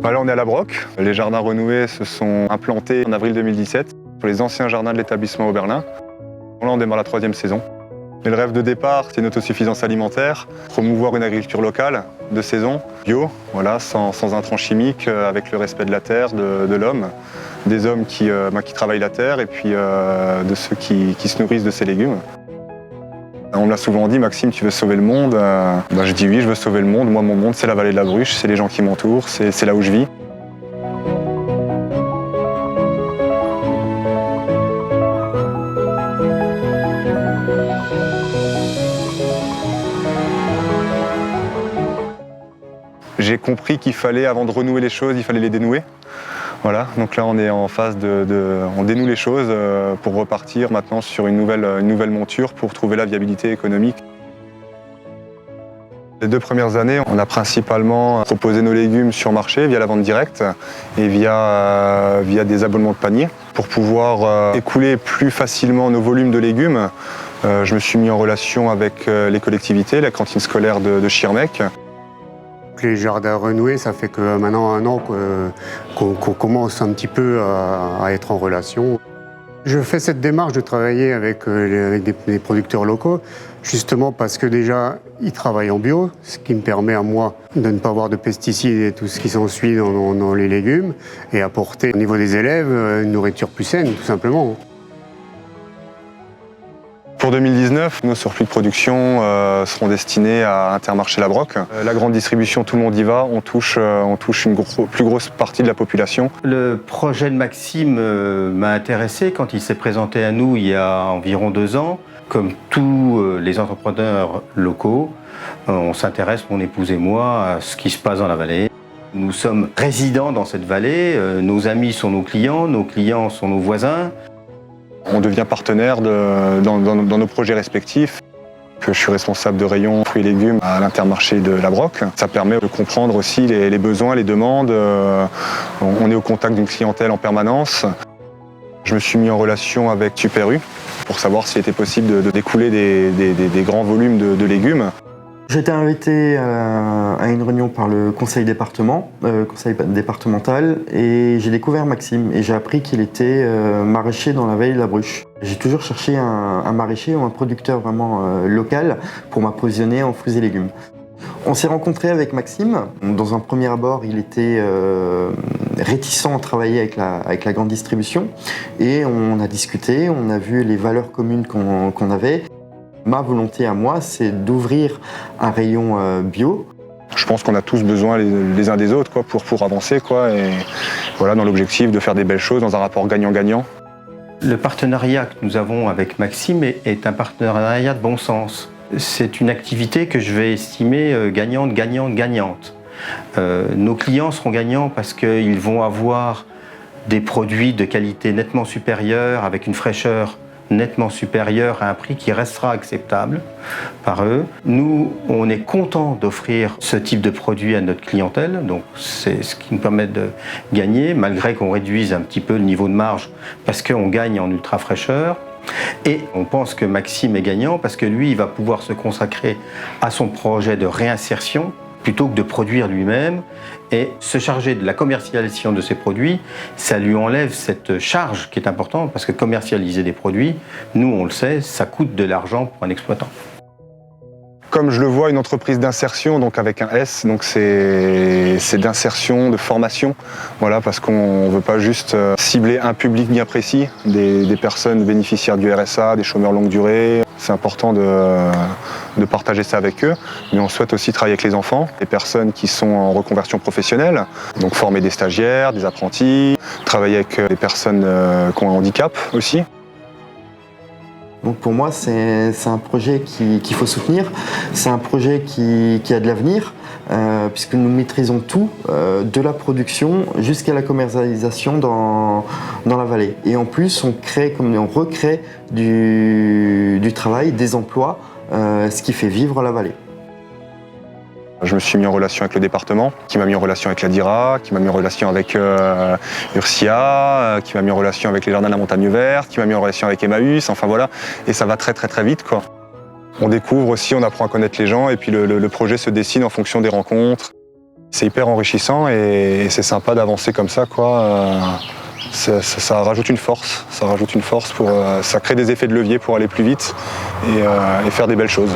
Là, on est à La Broque. Les jardins renoués se sont implantés en avril 2017 sur les anciens jardins de l'établissement Oberlin. Là, on démarre la 3e saison. Et le rêve de départ, c'est une autosuffisance alimentaire, promouvoir une agriculture locale, de saison, bio, voilà, sans intrants chimiques, avec le respect de la terre, de l'homme, des hommes qui travaillent la terre et puis de ceux qui se nourrissent de ces légumes. On me l'a souvent dit, Maxime, tu veux sauver le monde? Je dis oui, je veux sauver le monde. Moi, mon monde, c'est la vallée de la Bruche, c'est les gens qui m'entourent, c'est là où je vis. J'ai compris qu'il fallait, avant de renouer les choses, il fallait les dénouer. Voilà, donc là on est en phase on dénoue les choses pour repartir maintenant sur une nouvelle monture pour trouver la viabilité économique. Les 2 premières années, on a principalement proposé nos légumes sur marché via la vente directe et via des abonnements de panier. Pour pouvoir écouler plus facilement nos volumes de légumes, je me suis mis en relation avec les collectivités, la cantine scolaire de Schirmeck. Les jardins renoués, ça fait que maintenant 1 an qu'on commence un petit peu à être en relation. Je fais cette démarche de travailler avec des producteurs locaux, justement parce que déjà, ils travaillent en bio, ce qui me permet à moi de ne pas avoir de pesticides et tout ce qui s'ensuit dans les légumes, et apporter au niveau des élèves une nourriture plus saine, tout simplement. Pour 2019, nos surplus de production seront destinés à Intermarché La Broque. La grande distribution, tout le monde y va, on touche une plus grosse partie de la population. Le projet de Maxime m'a intéressé quand il s'est présenté à nous il y a environ 2 ans. Comme tous les entrepreneurs locaux, on s'intéresse, mon épouse et moi, à ce qui se passe dans la vallée. Nous sommes résidents dans cette vallée, nos amis sont nos clients sont nos voisins. On devient partenaire dans nos projets respectifs. Je suis responsable de rayon fruits et légumes à l'Intermarché de La Broque. Ça permet de comprendre aussi les besoins, les demandes. On est au contact d'une clientèle en permanence. Je me suis mis en relation avec Super U pour savoir s'il était possible de découler des grands volumes de légumes. J'ai été invité à une réunion par le conseil départemental, et j'ai découvert Maxime et j'ai appris qu'il était maraîcher dans la vallée de la Bruche. J'ai toujours cherché un maraîcher ou un producteur vraiment local pour m'approvisionner en fruits et légumes. On s'est rencontrés avec Maxime. Dans un premier abord, il était réticent à travailler avec la grande distribution, et on a discuté, on a vu les valeurs communes qu'on avait. Ma volonté à moi, c'est d'ouvrir un rayon bio. Je pense qu'on a tous besoin les uns des autres pour avancer, et voilà, dans l'objectif de faire des belles choses dans un rapport gagnant-gagnant. Le partenariat que nous avons avec Maxime est un partenariat de bon sens. C'est une activité que je vais estimer gagnante, gagnante, gagnante. Nos clients seront gagnants parce qu'ils vont avoir des produits de qualité nettement supérieure, avec une fraîcheur nettement supérieure à un prix qui restera acceptable par eux. Nous, on est content d'offrir ce type de produit à notre clientèle, donc c'est ce qui nous permet de gagner, malgré qu'on réduise un petit peu le niveau de marge, parce qu'on gagne en ultra fraîcheur. Et on pense que Maxime est gagnant parce que lui, il va pouvoir se consacrer à son projet de réinsertion plutôt que de produire lui-même, et se charger de la commercialisation de ses produits, ça lui enlève cette charge qui est importante, parce que commercialiser des produits, nous on le sait, ça coûte de l'argent pour un exploitant. Comme je le vois, une entreprise d'insertion, donc avec un S, donc c'est d'insertion, de formation, voilà, parce qu'on ne veut pas juste cibler un public bien précis, des personnes bénéficiaires du RSA, des chômeurs longue durée. C'est important de partager ça avec eux, mais on souhaite aussi travailler avec les enfants, les personnes qui sont en reconversion professionnelle, donc former des stagiaires, des apprentis, travailler avec des personnes qui ont un handicap aussi. Donc pour moi, c'est un projet qu'il faut soutenir, c'est un projet qui a de l'avenir, puisque nous maîtrisons tout, de la production jusqu'à la commercialisation dans la vallée. Et en plus, on recrée du travail, des emplois, ce qui fait vivre la vallée. Je me suis mis en relation avec le département, qui m'a mis en relation avec la DIRA, qui m'a mis en relation avec Ursia, qui m'a mis en relation avec les Jardins de la Montagne Verte, qui m'a mis en relation avec Emmaüs, enfin voilà. Et ça va très vite, quoi. On découvre aussi, on apprend à connaître les gens et puis le projet se dessine en fonction des rencontres. C'est hyper enrichissant et c'est sympa d'avancer comme ça, quoi. Ça rajoute une force, ça crée des effets de levier pour aller plus vite et faire des belles choses.